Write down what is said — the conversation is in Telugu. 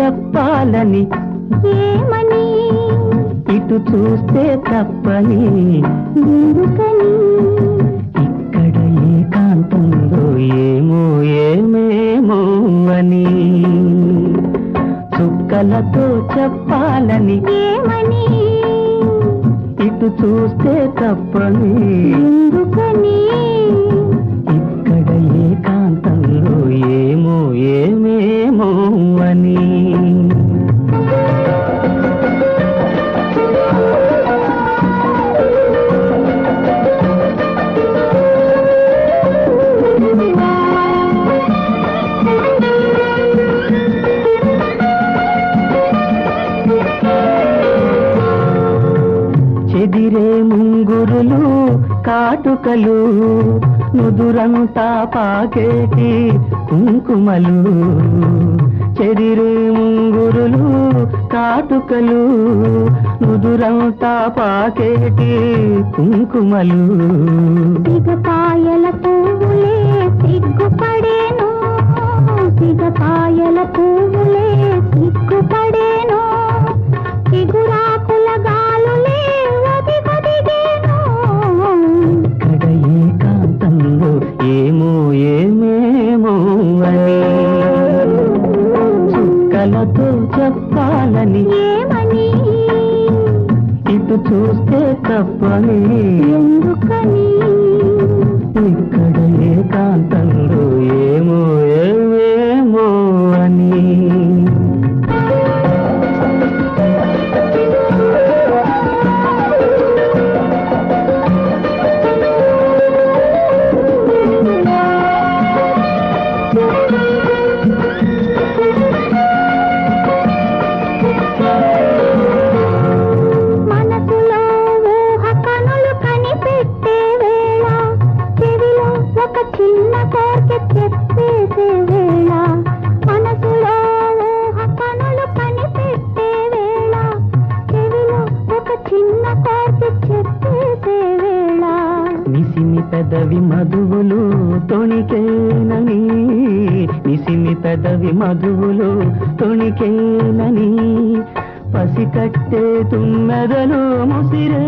చెప్పాలని ఏమని ఇటు చూస్తే తప్పని ఎందుకని ఇక్కడ ఏకాంతంలో ఏమో ఏమేమో అని చుక్కలతో చెప్పాలని ఏమని ఇటు చూస్తే తప్పని ఎందుకని ఇక్కడ ఏకాంతంలో ఏమో ఏమేమో అని చెదిరే ముంగురులు కాటుకలు నుదురంతా పాకేటి కుంకుమలు చెదిరే ముంగురులు కాటుకలు నుదురంతా పాకేటి కుంకుమలు సిగపాయల పువ్వులే సిగ్గుపడేను సిగపాయల పువ్వులే సిగ్గుపడేను చిగురాకుల గాలులే ఒదిగొదిగేను ఇక్కడ ఏకాంతంలో ఏమో ఏమేమో అని చుక్కలతో చెప్పాలని ఏమని ఇటు చూస్తే తప్పని ఎందుకని ఇక్కడ ఏకాంతంలో ఏమో ఏమేమో అని మనసులో ఊహ కనులు కనిపెట్టే వేళ చెవిలో ఒక చిన్న కోరిక చెప్పేసే వేళ మనసులో ఊహ కనులు కనిపెట్టే వేళ చెవిలో ఒక చిన్న కోరిక చెప్పేసే వేళ నిసిమి పెదవి మధువులు తొణికేనని నిసిమి పెదవి మధువులు తొణికేనని పసికట్టే తుమ్మెదలు ముసిరే